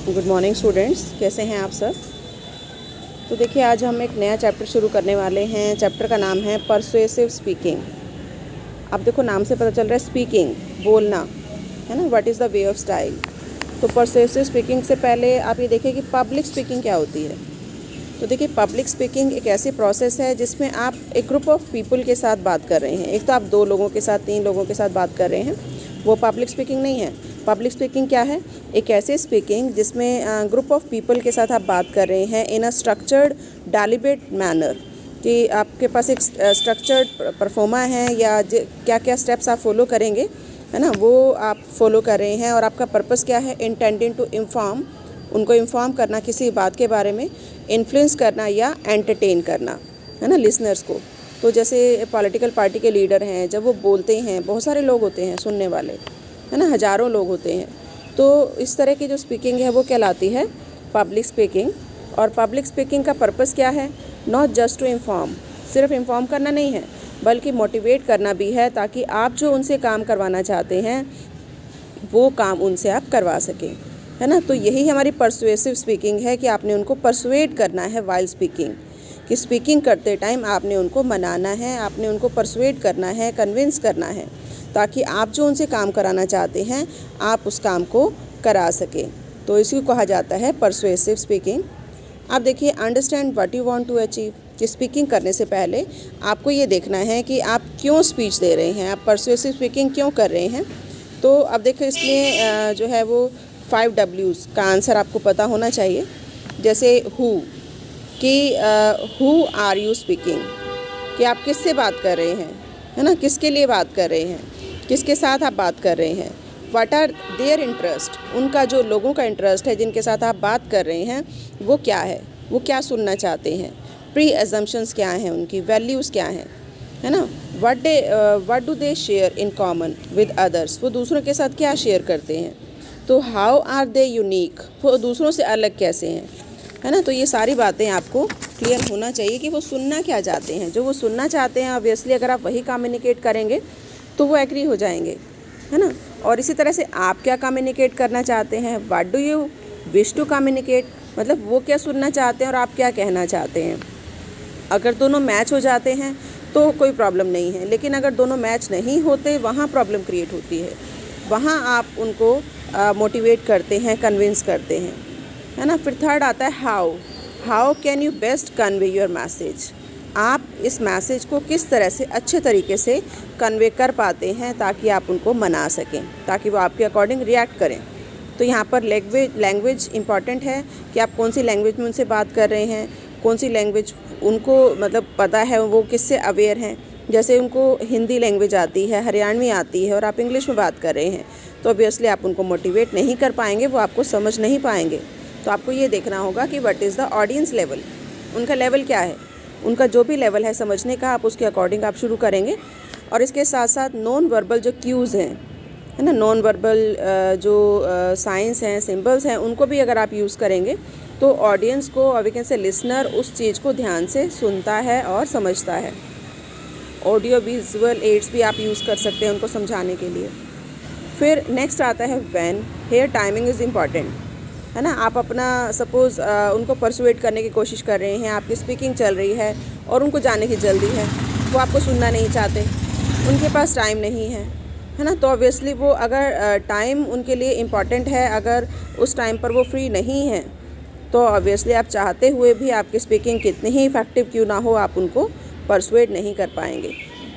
Good morning students, कैसे हैं आप सब। तो देखिए, आज हम एक नया चैप्टर शुरू करने वाले हैं। चैप्टर का नाम है परसुएसिव स्पीकिंग। अब देखो, नाम से पता चल रहा है स्पीकिंग, बोलना, है ना। What is the way of style. तो परसुएसिव स्पीकिंग से पहले आप ये देखिए कि पब्लिक स्पीकिंग क्या होती है। तो देखिए, पब्लिक स्पीकिंग एक ऐसी प्रोसेस है जिसमें आप एक ग्रुप ऑफ पीपल के साथ बात कर रहे हैं। एक तो आप 2 लोगों के साथ, 3 लोगों के साथ बात कर रहे हैं, वो पब्लिक स्पीकिंग नहीं है। पब्लिक स्पीकिंग क्या है? एक ऐसी स्पीकिंग जिसमें ग्रुप ऑफ पीपल के साथ आप बात कर रहे हैं इन अ स्ट्रक्चर्ड डेलिब्रेट मैनर, कि आपके पास एक स्ट्रक्चर्ड परफॉर्मा है या क्या क्या स्टेप्स आप फॉलो करेंगे, है ना, वो आप फॉलो कर रहे हैं। और आपका पर्पस क्या है? इंटेंडिंग टू इन्फॉर्म, उनको इन्फॉर्म करना किसी बात के बारे में, इन्फ्लुएंस करना या एंटरटेन करना, है ना, लिसनर्स को। तो जैसे पॉलिटिकल पार्टी के लीडर हैं, जब वो बोलते हैं, बहुत सारे लोग होते हैं सुनने वाले, है ना, हज़ारों लोग होते हैं। तो इस तरह की जो स्पीकिंग है वो कहलाती है पब्लिक स्पीकिंग। और पब्लिक स्पीकिंग का पर्पस क्या है? नॉट जस्ट टू इन्फॉर्म, सिर्फ इन्फॉर्म करना नहीं है, बल्कि मोटिवेट करना भी है, ताकि आप जो उनसे काम करवाना चाहते हैं वो काम उनसे आप करवा सकें, है ना। तो यही हमारी परसुएसिव स्पीकिंग है कि आपने उनको परसुएट करना है वाइल स्पीकिंग, कि स्पीकिंग करते टाइम आपने उनको मनाना है, आपने उनको परसुएट करना है, कन्विंस करना है, ताकि आप जो उनसे काम कराना चाहते हैं आप उस काम को करा सकें। तो इसी को कहा जाता है परसुएसिव स्पीकिंग। आप देखिए, understand what you want to achieve, कि स्पीकिंग करने से पहले आपको ये देखना है कि आप क्यों स्पीच दे रहे हैं, आप परसुएसिव स्पीकिंग क्यों कर रहे हैं। तो अब देखो, इसमें जो है वो 5 W's का आंसर आपको पता होना चाहिए। जैसे हु, कि हु आर यू स्पीकिंग, कि आप किससे बात कर रहे हैं, है ना, किसके लिए बात कर रहे हैं, किसके साथ आप बात कर रहे हैं। व्हाट आर देयर इंटरेस्ट, उनका जो लोगों का इंटरेस्ट है जिनके साथ आप बात कर रहे हैं वो क्या है, वो क्या सुनना चाहते हैं। प्री एजम्पशंस क्या हैं उनकी, वैल्यूज़ क्या हैं, है ना। What do they share in common with others, वो दूसरों के साथ क्या शेयर करते हैं। तो हाउ आर दे यूनिक, वो दूसरों से अलग कैसे हैं, है ना। तो ये सारी बातें आपको क्लियर होना चाहिए कि वो सुनना क्या चाहते हैं। जो वो सुनना चाहते हैं, ऑब्वियसली अगर आप वही कम्युनिकेट करेंगे तो वो एग्री हो जाएंगे, है ना। और इसी तरह से आप क्या कम्युनिकेट करना चाहते हैं, what do you wish to communicate, मतलब वो क्या सुनना चाहते हैं और आप क्या कहना चाहते हैं। अगर दोनों मैच हो जाते हैं तो कोई प्रॉब्लम नहीं है, लेकिन अगर दोनों मैच नहीं होते, वहाँ प्रॉब्लम क्रिएट होती है। वहाँ आप उनको मोटिवेट करते हैं, कन्विंस करते हैं, है ना। फिर थर्ड आता है how can you best convey your message, आप इस मैसेज को किस तरह से अच्छे तरीके से कन्वे कर पाते हैं ताकि आप उनको मना सकें, ताकि वो आपके अकॉर्डिंग रिएक्ट करें। तो यहाँ पर लैंग्वेज इम्पॉर्टेंट है कि आप कौन सी लैंग्वेज में उनसे बात कर रहे हैं, कौन सी लैंग्वेज उनको मतलब पता है, वो किससे अवेयर हैं। जैसे उनको हिंदी लैंग्वेज आती है, हरियाणवी आती है, और आप इंग्लिश में बात कर रहे हैं, तो ऑब्वियसली आप उनको मोटिवेट नहीं कर पाएंगे, वो आपको समझ नहीं पाएंगे। तो आपको ये देखना होगा कि what is the audience level, उनका लेवल क्या है, उनका जो भी लेवल है समझने का, आप उसके अकॉर्डिंग आप शुरू करेंगे। और इसके साथ साथ नॉन वर्बल जो क्यूज़ हैं, है ना, नॉन वर्बल जो साइंस हैं, सिंबल्स हैं, उनको भी अगर आप यूज़ करेंगे तो ऑडियंस को, और वी कैन से लिसनर, उस चीज़ को ध्यान से सुनता है और समझता है। ऑडियो विजुअल एड्स भी आप यूज़ कर सकते हैं उनको समझाने के लिए। फिर नेक्स्ट आता है when, here timing is important, है ना। आप अपना सपोज़ उनको परसुएट करने की कोशिश कर रहे हैं, आपकी स्पीकिंग चल रही है और उनको जाने की जल्दी है, वो आपको सुनना नहीं चाहते, उनके पास टाइम नहीं है ना। तो ऑब्वियसली वो, अगर टाइम उनके लिए इम्पॉर्टेंट है, अगर उस टाइम पर वो फ्री नहीं है, तो ऑब्वियसली आप चाहते हुए भी आपकी स्पीकिंग कितनी ही इफ़ेक्टिव क्यों ना हो, आप उनको परसुएट नहीं कर पाएंगे,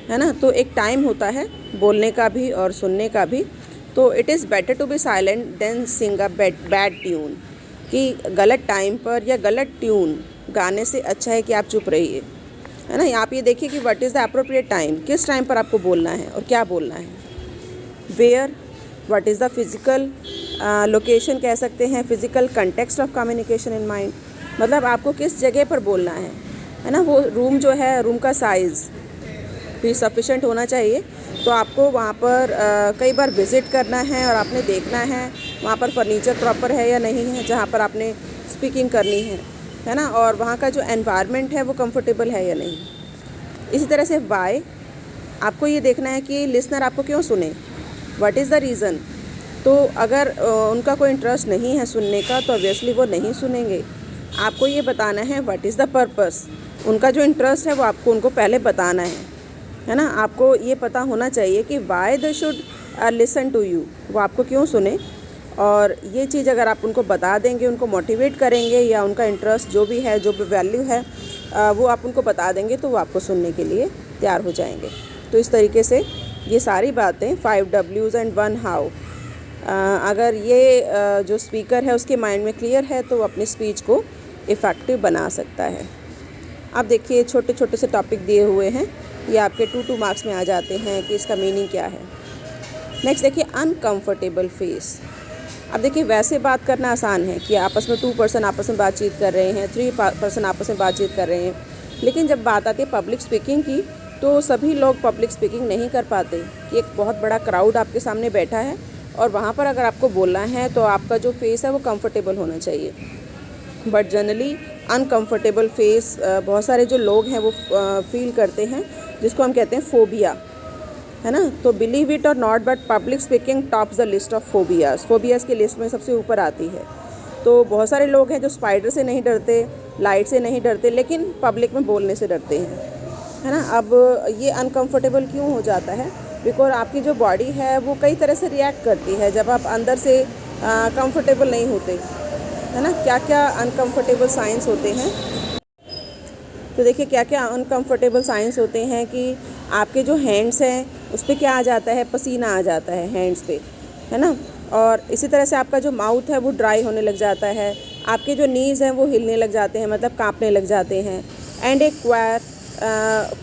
है ना। तो एक टाइम होता है बोलने का भी और सुनने का भी। तो it is better to be silent than sing a bad tune, कि गलत टाइम पर या गलत ट्यून गाने से अच्छा है कि आप चुप रहिए, है ना। आप ये देखिए कि what is the appropriate time, किस टाइम पर आपको बोलना है और क्या बोलना है। Where, what is the physical location, कह सकते हैं physical context of communication in mind, मतलब आपको किस जगह पर बोलना है ना। वो रूम जो है, रूम का साइज़ भी सफिशेंट होना चाहिए। तो आपको वहाँ पर कई बार विज़िट करना है और आपने देखना है वहाँ पर फर्नीचर प्रॉपर है या नहीं है जहाँ पर आपने स्पीकिंग करनी है ना। और वहाँ का जो एनवायरनमेंट है वो कंफर्टेबल है या नहीं। इसी तरह से वाई, आपको ये देखना है कि लिसनर आपको क्यों सुने, व्हाट इज़ द रीज़न, तो अगर उनका कोई इंटरेस्ट नहीं है सुनने का तो ऑब्वियसली वो नहीं सुनेंगे। आपको ये बताना है व्हाट इज़ द पर्पस। उनका जो इंटरेस्ट है वो आपको उनको पहले बताना है ना। आपको ये पता होना चाहिए कि why they should listen to you, वो आपको क्यों सुने। और ये चीज़ अगर आप उनको बता देंगे, उनको मोटिवेट करेंगे या उनका इंटरेस्ट जो भी है, जो भी वैल्यू है वो आप उनको बता देंगे तो वो आपको सुनने के लिए तैयार हो जाएंगे। तो इस तरीके से ये सारी बातें 5 W's एंड 1 हाउ, अगर ये जो स्पीकर है उसके माइंड में क्लियर है तो वो अपनी स्पीच को इफ़ेक्टिव बना सकता है। अब देखिए छोटे छोटे से टॉपिक दिए हुए हैं, ये आपके 2 मार्क्स में आ जाते हैं कि इसका मीनिंग क्या है। नेक्स्ट देखिए अनकंफर्टेबल फेस। अब देखिए वैसे बात करना आसान है कि आपस में 2 पर्सन आपस में बातचीत कर रहे हैं, 3 पर्सन आपस में बातचीत कर रहे हैं, लेकिन जब बात आती है पब्लिक स्पीकिंग की तो सभी लोग पब्लिक स्पीकिंग नहीं कर पाते। कि एक बहुत बड़ा क्राउड आपके सामने बैठा है और वहाँ पर अगर आपको बोलना है तो आपका जो फेस है वो कंफर्टेबल होना चाहिए। बट जनरली अनकंफर्टेबल फेस बहुत सारे जो लोग हैं वो फील करते हैं, जिसको हम कहते हैं फोबिया, है ना। तो बिलीव इट और not but public speaking tops the list of phobias की लिस्ट में सबसे ऊपर आती है। तो बहुत सारे लोग हैं जो स्पाइडर से नहीं डरते, लाइट से नहीं डरते, लेकिन पब्लिक में बोलने से डरते हैं, है ना। अब ये अनकंफर्टेबल क्यों हो जाता है? बिकॉज आपकी जो बॉडी है वो कई तरह से रिएक्ट करती है जब आप अंदर से कंफर्टेबल नहीं होते, है ना। क्या क्या अनकंफर्टेबल साइंस होते हैं, तो देखिए क्या क्या अनकंफर्टेबल साइंस होते हैं कि आपके जो हैंड्स हैं उस पर क्या आ जाता है, पसीना आ जाता है हैंड्स पे, है ना। और इसी तरह से आपका जो माउथ है वो ड्राई होने लग जाता है, आपके जो नीज़ हैं वो हिलने लग जाते हैं, मतलब कांपने लग जाते हैं। And a quaver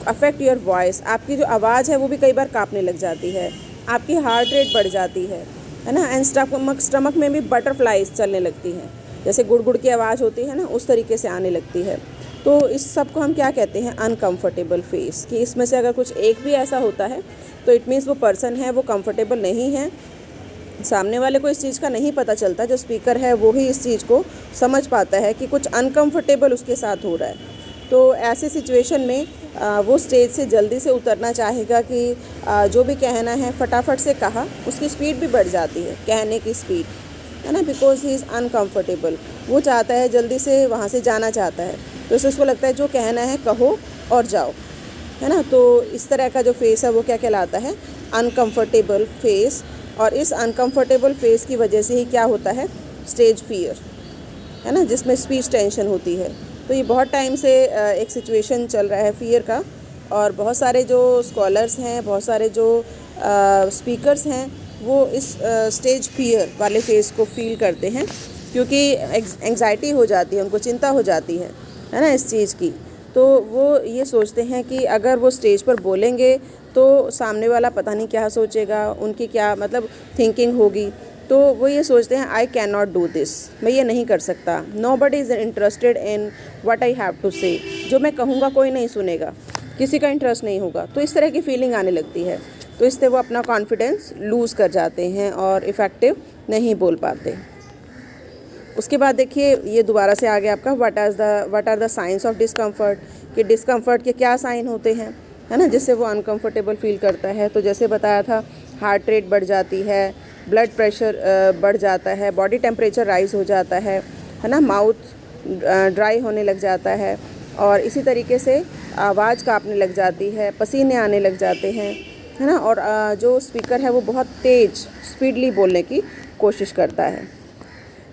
affect your voice, आपकी जो आवाज़ है वो भी कई बार कांपने लग जाती है, आपकी हार्ट रेट बढ़ जाती है ना। एंड स्टमक में भी बटरफ्लाइज चलने लगती हैं, जैसे गुड़गुड़ की आवाज़ होती है ना, उस तरीके से आने लगती है। तो इस सब को हम क्या कहते हैं, अनकंफर्टेबल फेस। कि इसमें से अगर कुछ एक भी ऐसा होता है तो इट मीन्स वो पर्सन है वो कंफर्टेबल नहीं है। सामने वाले को इस चीज़ का नहीं पता चलता, जो स्पीकर है वो ही इस चीज़ को समझ पाता है कि कुछ अनकंफर्टेबल उसके साथ हो रहा है। तो ऐसे सिचुएशन में वो स्टेज से जल्दी से उतरना चाहेगा कि जो भी कहना है फटाफट से कहा, उसकी स्पीड भी बढ़ जाती है, कहने की स्पीड, है ना। बिकॉज ही इज़ अनकम्फर्टेबल, वो चाहता है जल्दी से वहाँ से जाना चाहता है, तो इससे उसको लगता है जो कहना है कहो और जाओ, है ना। तो इस तरह का जो फेस है वो क्या कहलाता है, अनकम्फर्टेबल फेस। और इस अनकम्फर्टेबल फेस की वजह से ही क्या होता है, स्टेज फियर, है ना, जिसमें स्पीच टेंशन होती है। तो ये बहुत टाइम से एक सिचुएशन चल रहा है फियर का, और बहुत सारे जो स्कॉलर्स हैं, बहुत सारे जो स्पीकर्स हैं वो इस स्टेज फियर वाले फेस को फील करते हैं, क्योंकि एंग्जाइटी हो जाती है, उनको चिंता हो जाती है ना इस चीज़ की। तो वो ये सोचते हैं कि अगर वो स्टेज पर बोलेंगे तो सामने वाला पता नहीं क्या सोचेगा, उनकी क्या मतलब थिंकिंग होगी। तो वो ये सोचते हैं I can not do this, मैं ये नहीं कर सकता। Nobody is interested in what I have to say, जो मैं कहूँगा कोई नहीं सुनेगा, किसी का इंटरेस्ट नहीं होगा। तो इस तरह की फीलिंग आने लगती है, तो इससे वो अपना कॉन्फिडेंस लूज़ कर जाते हैं और इफ़ेक्टिव नहीं बोल पाते। उसके बाद देखिए ये दोबारा से आ गया आपका what are the signs of discomfort, कि डिस्कम्फर्ट के क्या साइन होते हैं, है ना, जिससे वो अनकंफर्टेबल फील करता है। तो जैसे बताया था, हार्ट रेट बढ़ जाती है, ब्लड प्रेशर बढ़ जाता है, बॉडी टेम्परेचर राइज हो जाता है ना, माउथ ड्राई होने लग जाता है, और इसी तरीके से आवाज़ कांपने लग जाती है, पसीने आने लग जाते हैं, है ना। और जो स्पीकर है वो बहुत तेज़ स्पीडली बोलने की कोशिश करता है।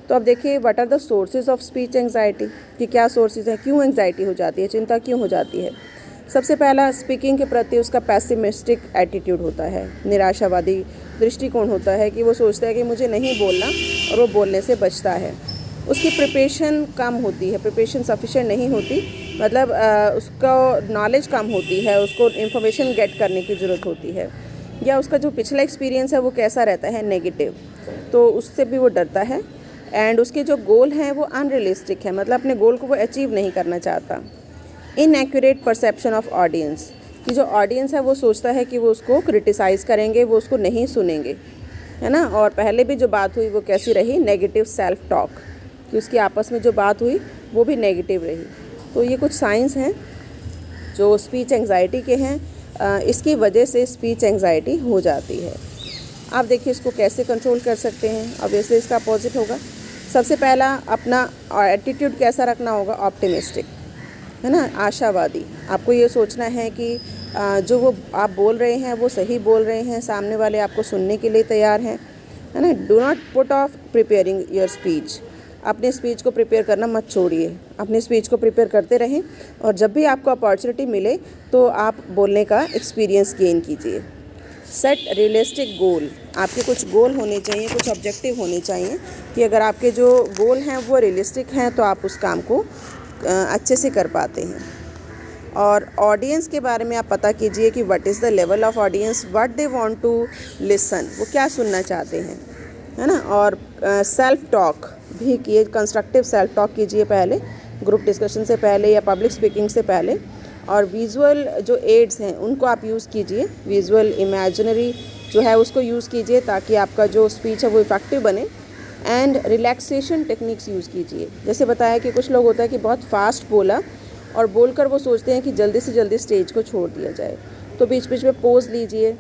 तो अब देखिए what are the sources of speech anxiety, कि क्या सोर्सेज हैं, क्यों एंग्जाइटी हो जाती है, चिंता क्यों हो जाती है। सबसे पहला, स्पीकिंग के प्रति उसका पैसिमिस्टिक एटीट्यूड होता है, निराशावादी दृष्टिकोण होता है, कि वो सोचता है कि मुझे नहीं बोलना, और वो बोलने से बचता है। उसकी प्रिपरेशन कम होती है, प्रिपरेशन सफिशिएंट नहीं होती, मतलब उसका नॉलेज कम होती है, उसको इन्फॉर्मेशन गेट करने की ज़रूरत होती है, या उसका जो पिछला एक्सपीरियंस है वो कैसा रहता है, नेगेटिव, तो उससे भी वो डरता है। एंड उसके जो गोल हैं वो अनरियलिस्टिक है, मतलब अपने गोल को वो अचीव नहीं करना चाहता। इनएक्यूरेट परसेप्शन ऑफ ऑडियंस, कि जो ऑडियंस है वो सोचता है कि वो उसको क्रिटिसाइज़ करेंगे, वो उसको नहीं सुनेंगे, है ना। और पहले भी जो बात हुई वो कैसी रही, नेगेटिव सेल्फ टॉक, कि उसकी आपस में जो बात हुई वो भी नेगेटिव रही। तो ये कुछ साइंस हैं जो स्पीच एंग्जाइटी के हैं, इसकी वजह से स्पीच एंग्जाइटी हो जाती है। आप देखिए इसको कैसे कंट्रोल कर सकते हैं। ऑब्वियसली इसका अपोजिट होगा। सबसे पहला अपना एटीट्यूड कैसा रखना होगा, ऑप्टिमिस्टिक, है ना, आशावादी। आपको ये सोचना है कि जो वो आप बोल रहे हैं वो सही बोल रहे हैं, सामने वाले आपको सुनने के लिए तैयार हैं, है ना। Do not put off preparing your speech. अपने स्पीच को प्रिपेयर करना मत छोड़िए, अपनी स्पीच को प्रिपेयर करते रहें और जब भी आपको अपॉर्चुनिटी मिले तो आप बोलने का एक्सपीरियंस गेन कीजिए। सेट रियलिस्टिक गोल। आपके कुछ गोल होने चाहिए, कुछ ऑब्जेक्टिव होने चाहिए कि अगर आपके जो गोल हैं वो रियलिस्टिक हैं तो आप उस काम को अच्छे से कर पाते हैं। और ऑडियंस के बारे में आप पता कीजिए कि what is the level of audience, what they want to listen, वो क्या सुनना चाहते हैं, है ना। और सेल्फ टॉक भी किए, कंस्ट्रक्टिव सेल्फ टॉक कीजिए पहले, ग्रुप डिस्कशन से पहले या पब्लिक स्पीकिंग से पहले। और विजुअल जो एड्स हैं उनको आप यूज़ कीजिए, विजुअल इमेजिनरी जो है उसको यूज़ कीजिए ताकि आपका जो स्पीच है वो इफेक्टिव बने। एंड रिलैक्सेशन टेक्निक्स यूज़ कीजिए। जैसे बताया कि कुछ लोग होता है कि बहुत फास्ट बोला और बोलकर वो सोचते हैं कि जल्दी से जल्दी स्टेज को छोड़ दिया जाए, तो बीच बीच में पोज लीजिए,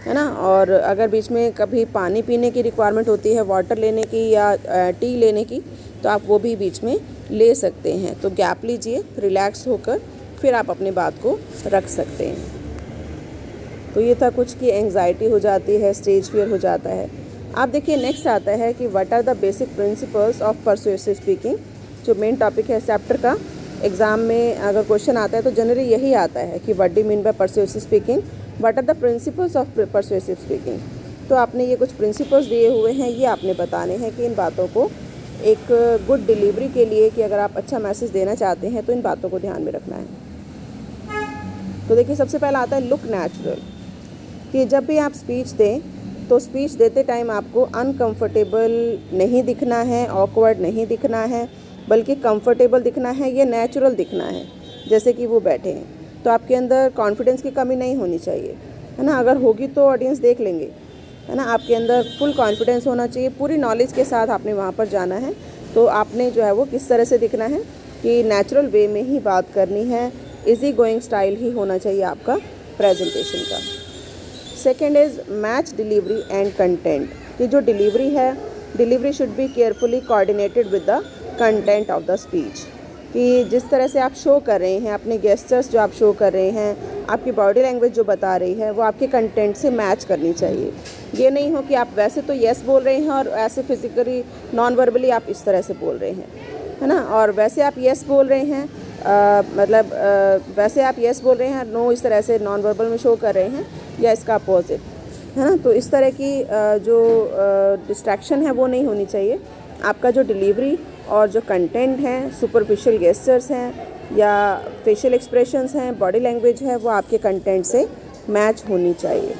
है ना। और अगर बीच में कभी पानी पीने की रिक्वायरमेंट होती है, वाटर लेने की या टी लेने की, तो आप वो भी बीच में ले सकते हैं। तो गैप लीजिए, रिलैक्स होकर फिर आप अपनी बात को रख सकते हैं। तो ये था कुछ की एंग्जाइटी हो जाती है, स्टेज फियर हो जाता है। आप देखिए नेक्स्ट आता है कि what are the basic principles of persuasive speaking. जो मेन टॉपिक है चैप्टर का, एग्ज़ाम में अगर क्वेश्चन आता है तो जनरली यही आता है कि what do mean by persuasive speaking, what are the principles of persuasive speaking. तो आपने ये कुछ प्रिंसिपल्स दिए हुए हैं, ये आपने बताने हैं कि इन बातों को एक गुड डिलीवरी के लिए, कि अगर आप अच्छा मैसेज देना चाहते हैं तो इन बातों को ध्यान में रखना है। तो देखिए सबसे पहला आता है लुक नेचुरल, कि जब भी आप स्पीच दें तो स्पीच देते टाइम आपको अनकंफर्टेबल नहीं दिखना है, ऑकवर्ड नहीं दिखना है, बल्कि कंफर्टेबल दिखना है, ये नेचुरल दिखना है, जैसे कि वो बैठे हैं। तो आपके अंदर कॉन्फिडेंस की कमी नहीं होनी चाहिए, है ना। अगर होगी तो ऑडियंस देख लेंगे, है ना। आपके अंदर फुल कॉन्फिडेंस होना चाहिए, पूरी नॉलेज के साथ आपने वहाँ पर जाना है। तो आपने जो है वो किस तरह से दिखना है कि नेचुरल वे में ही बात करनी है, इजी गोइंग स्टाइल ही होना चाहिए आपका प्रेजेंटेशन का। Second is match delivery and content, कि जो डिलीवरी है, delivery should be carefully coordinated with the content of the speech, कि जिस तरह से आप शो कर रहे हैं, अपने गेस्चर्स जो आप शो कर रहे हैं, आपकी बॉडी लैंग्वेज जो बता रही है, वो आपके कंटेंट से मैच करनी चाहिए। ये नहीं हो कि आप वैसे तो यस बोल रहे हैं और ऐसे फिजिकली नॉन वर्बली आप इस तरह से बोल रहे हैं, है ना। और वैसे आप यस बोल रहे हैं, वैसे आप यस बोल रहे हैं, नो इस तरह से नॉन वर्बल में शो कर रहे हैं, या इसका अपोजिट, है ना। तो इस तरह की जो डिस्ट्रैक्शन है वो नहीं होनी चाहिए। आपका जो डिलीवरी और जो कंटेंट है, सुपरफिशियल गेस्चर्स हैं या फेशियल एक्सप्रेशंस हैं, बॉडी लैंग्वेज है, वो आपके कंटेंट से मैच होनी चाहिए।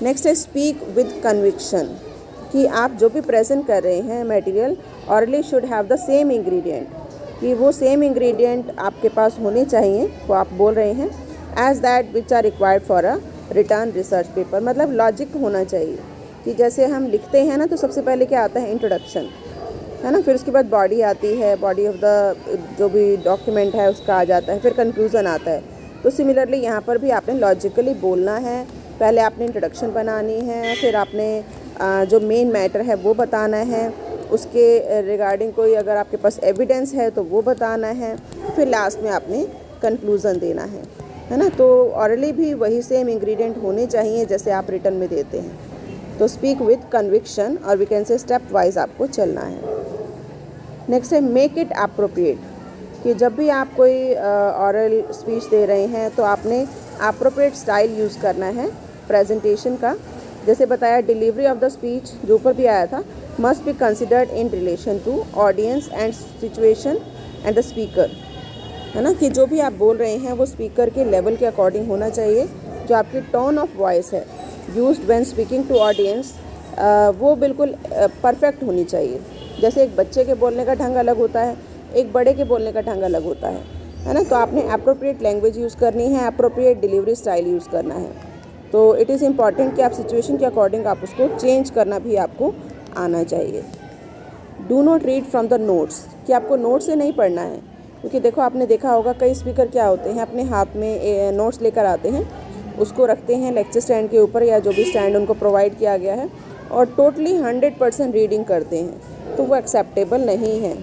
नेक्स्ट है स्पीक विद कन्विक्शन, कि आप जो भी प्रेजेंट कर रहे हैं material, hourly should have the same ingredient, कि वो सेम इंग्रेडिएंट आपके पास होने चाहिए, वो आप बोल रहे हैं, as that which are required for a written research paper. मतलब लॉजिक होना चाहिए कि जैसे हम लिखते हैं ना, तो सबसे पहले क्या आता है, इंट्रोडक्शन, है ना। फिर उसके बाद बॉडी आती है, बॉडी ऑफ द जो भी डॉक्यूमेंट है उसका आ जाता है, फिर कंक्लूज़न आता है। तो सिमिलरली यहाँ पर भी आपने लॉजिकली बोलना है। पहले आपने इंट्रोडक्शन बनानी है, फिर आपने जो मेन मैटर है वो बताना है, उसके रिगार्डिंग कोई अगर आपके पास एविडेंस है तो वो बताना है, फिर लास्ट में आपने कंक्लूज़न देना है ना। तो ऑरली भी वही सेम इंग्रेडिएंट होने चाहिए जैसे आप रिटर्न में देते हैं। तो स्पीक विद कन्विक्शन, और we can say step wise आपको चलना है। नेक्स्ट है मेक इट अप्रोप्रिएट, कि जब भी आप कोई ऑरल स्पीच दे रहे हैं तो आपने अप्रोप्रिएट स्टाइल यूज़ करना है प्रेजेंटेशन का। जैसे बताया डिलीवरी ऑफ द स्पीच जो ऊपर भी आया था, must be considered in relation to audience and situation and the speaker, है ना। कि जो भी आप बोल रहे हैं वो स्पीकर के लेवल के अकॉर्डिंग होना चाहिए। जो आपकी टोन ऑफ वॉइस है used when speaking to audience, वो बिल्कुल परफेक्ट होनी चाहिए। जैसे एक बच्चे के बोलने का ढंग अलग होता है, एक बड़े के बोलने का ढंग अलग होता है ना। तो आपने अप्रोप्रिएट लैंग्वेज यूज़ करनी है, अप्रोप्रिएट डिलीवरी स्टाइल यूज़ करना है। तो इट इज़ इम्पॉर्टेंट कि आप सिचुएशन के अकॉर्डिंग आप उसको चेंज करना भी आपको आना चाहिए। Do not read from the notes, कि आपको नोट से नहीं पढ़ना है, क्योंकि देखो आपने देखा होगा कई स्पीकर क्या होते हैं, अपने हाथ में नोट्स लेकर आते हैं, उसको रखते हैं लेक्चर स्टैंड के ऊपर या जो भी स्टैंड उनको प्रोवाइड किया गया है और टोटली 100% रीडिंग करते हैं, तो वो एक्सेप्टेबल नहीं है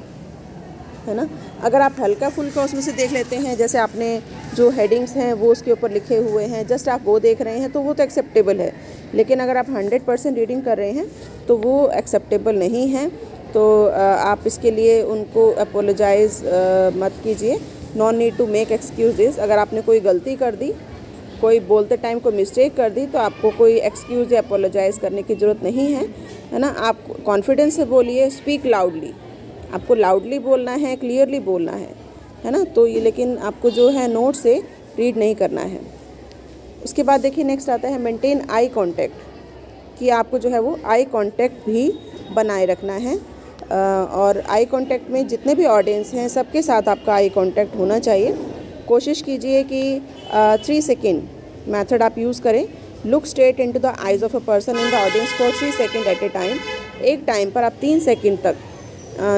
ना। अगर आप हल्का फुल्का उसमें से देख लेते हैं, जैसे आपने जो हेडिंग्स हैं वो उसके ऊपर लिखे हुए हैं, जस्ट आप वो देख रहे हैं, तो वो तो एक्सेप्टेबल है। लेकिन अगर आप 100% रीडिंग कर रहे हैं तो वो एक्सेप्टेबल नहीं है। तो आप इसके लिए उनको अपोलोजाइज़ मत कीजिए। No need to make excuses. अगर आपने कोई गलती कर दी, कोई बोलते टाइम कोई मिस्टेक कर दी, तो आपको कोई एक्सक्यूज़ या अपोलोजाइज़ करने की ज़रूरत नहीं है ना। आप कॉन्फिडेंस से बोलिए, स्पीक लाउडली। आपको लाउडली बोलना है, क्लियरली बोलना है ना। तो ये लेकिन आपको जो है नोट से रीड नहीं करना है। उसके बाद देखिए नेक्स्ट आता है मेंटेन आई कांटेक्ट, कि आपको जो है वो आई कांटेक्ट भी बनाए रखना है। और आई कांटेक्ट में जितने भी ऑडियंस हैं सबके साथ आपका आई कांटेक्ट होना चाहिए। कोशिश कीजिए कि 3 सेकेंड मेथड आप यूज़ करें। Look straight into the eyes of a person in the audience for 3 second at a time. एक टाइम पर आप 3 सेकेंड तक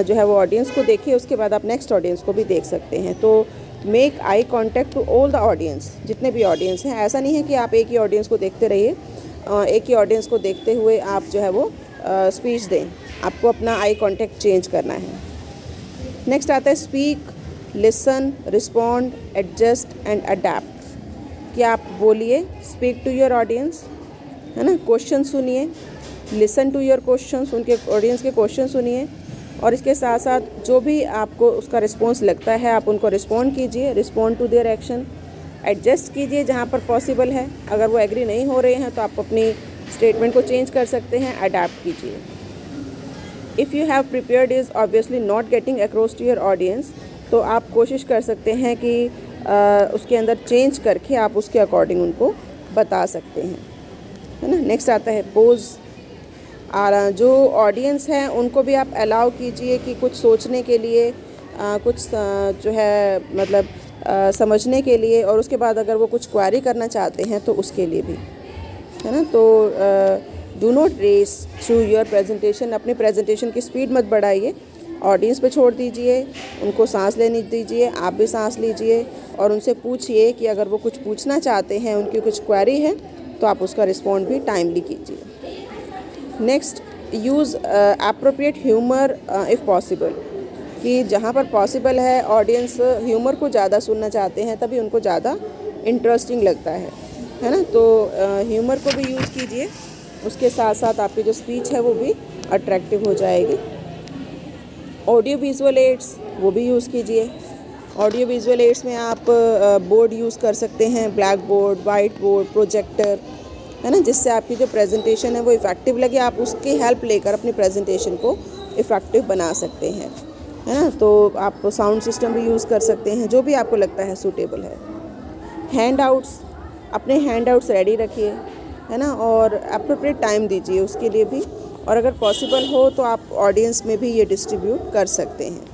जो है वो ऑडियंस को देखिए, उसके बाद आप नेक्स्ट ऑडियंस को भी देख सकते हैं। तो make eye contact to all the audience, जितने भी ऑडियंस हैं। ऐसा नहीं है कि आप एक ही ऑडियंस को देखते रहिए, एक ही ऑडियंस को देखते हुए आप जो है वो स्पीच दें। आपको अपना आई कांटेक्ट चेंज करना है। नेक्स्ट आता है speak, listen, respond, adjust and adapt. कि आप बोलिए, स्पीक टू योर ऑडियंस, है ना। क्वेश्चन सुनिए, लिसन टू योर क्वेश्चंस, उनके ऑडियंस के क्वेश्चन सुनिए, और इसके साथ साथ जो भी आपको उसका रिस्पॉन्स लगता है आप उनको रिस्पॉन्ड कीजिए, respond to their action. Adjust कीजिए जहाँ पर पॉसिबल है। अगर वो एग्री नहीं हो रहे हैं तो आप अपनी स्टेटमेंट को चेंज कर सकते हैं। अडेप्ट कीजिए। If you have prepared is obviously not getting across to your audience, तो आप कोशिश कर सकते हैं कि उसके अंदर चेंज करके आप उसके अकॉर्डिंग उनको बता सकते हैं, है ना। नेक्स्ट आता है पोज। जो ऑडियंस हैं उनको भी आप अलाउ कीजिए कि कुछ सोचने के लिए, कुछ जो है मतलब समझने के लिए, और उसके बाद अगर वो कुछ क्वेरी करना चाहते हैं तो उसके लिए भी, है ना। तो do not race through your presentation. अपनी प्रेजेंटेशन की स्पीड मत बढ़ाइए, ऑडियंस पे छोड़ दीजिए, उनको सांस लेने दीजिए, आप भी सांस लीजिए और उनसे पूछिए कि अगर वो कुछ पूछना चाहते हैं, उनकी कुछ क्वेरी है, तो आप उसका रिस्पॉन्ड भी टाइमली कीजिए। Next, use appropriate humour if possible. कि जहाँ पर पॉसिबल है ऑडियंस ह्यूमर को ज़्यादा सुनना चाहते हैं, तभी उनको ज़्यादा इंटरेस्टिंग लगता है ना। तो ह्यूमर को भी यूज़ कीजिए, उसके साथ साथ आपकी जो स्पीच है वो भी अट्रैक्टिव हो जाएगी। ऑडियो विजुअल एड्स वो भी यूज़ कीजिए। ऑडियो विजुअल एड्स में आप बोर्ड यूज़ कर सकते हैं, black board, white board, projector, है ना, जिससे आपकी जो प्रेजेंटेशन है वो इफ़ेक्टिव लगे। आप उसकी हेल्प लेकर अपनी प्रेजेंटेशन को इफ़ेक्टिव बना सकते हैं, है ना। तो आप साउंड सिस्टम भी यूज़ कर सकते हैं, जो भी आपको लगता है सूटेबल है। हैंड आउट्स, अपने हैंड आउट्स रेडी रखिए, है ना, और अप्रोप्रिएट टाइम दीजिए उसके लिए भी। और अगर पॉसिबल हो तो आप ऑडियंस में भी ये डिस्ट्रीब्यूट कर सकते हैं।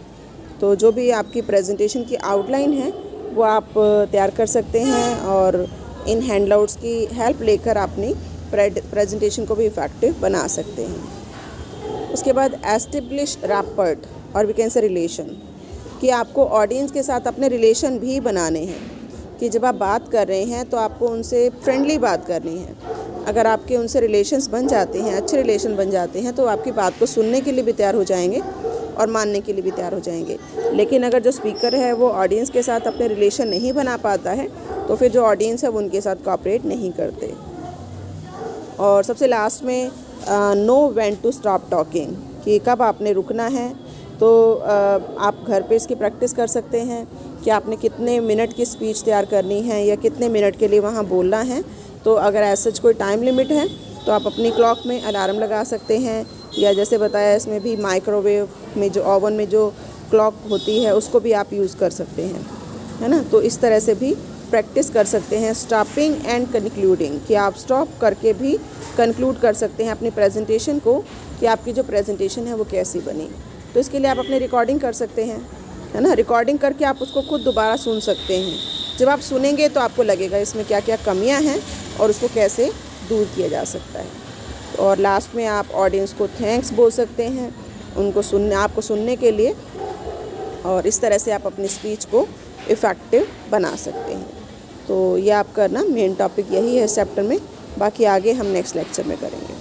तो जो भी आपकी प्रेजेंटेशन की आउटलाइन है वो आप तैयार कर सकते हैं, और इन हैंड आउट्स की हेल्प लेकर अपनी प्रेजेंटेशन को भी इफ़ेक्टिव बना सकते हैं। उसके बाद एस्टेब्लिश रैपर्ड और वी कैन से रिलेशन। कि आपको ऑडियंस के साथ अपने रिलेशन भी बनाने हैं, कि जब आप बात कर रहे हैं तो आपको उनसे फ्रेंडली बात करनी है। अगर आपके उनसे रिलेशंस बन जाते हैं, अच्छे रिलेशन बन जाते हैं, तो आपकी बात को सुनने के लिए भी तैयार हो जाएंगे और मानने के लिए भी तैयार हो जाएंगे। लेकिन अगर जो स्पीकर है वो ऑडियंस के साथ अपने रिलेशन नहीं बना पाता है, तो फिर जो ऑडियंस है वो उनके साथ कोऑपरेट नहीं करते। और सबसे लास्ट में know when to stop talking, कि कब आपने रुकना है। तो आप घर पे इसकी प्रैक्टिस कर सकते हैं कि आपने कितने मिनट की स्पीच तैयार करनी है या कितने मिनट के लिए वहाँ बोलना है। तो अगर ऐसा कोई टाइम लिमिट है तो आप अपनी क्लॉक में अलार्म लगा सकते हैं, या जैसे बताया इसमें भी माइक्रोवेव में जो ओवन में जो क्लॉक होती है उसको भी आप यूज़ कर सकते हैं, है ना। तो इस तरह से भी प्रैक्टिस कर सकते हैं। स्टॉपिंग एंड कंक्लूडिंग, कि आप स्टॉप करके भी कंक्लूड कर सकते हैं अपनी प्रेजेंटेशन को, कि आपकी जो प्रेजेंटेशन है वो कैसी बनी। तो इसके लिए आप अपनी रिकॉर्डिंग कर सकते हैं, है ना। रिकॉर्डिंग करके आप उसको खुद दोबारा सुन सकते हैं। जब आप सुनेंगे तो आपको लगेगा इसमें क्या क्या कमियां हैं और उसको कैसे दूर किया जा सकता है। और लास्ट में आप ऑडियंस को थैंक्स बोल सकते हैं आपको सुनने के लिए, और इस तरह से आप अपनी स्पीच को इफ़ेक्टिव बना सकते हैं। तो ये आपका ना मेन टॉपिक यही है इस चैप्टर में, बाकी आगे हम नेक्स्ट लेक्चर में करेंगे।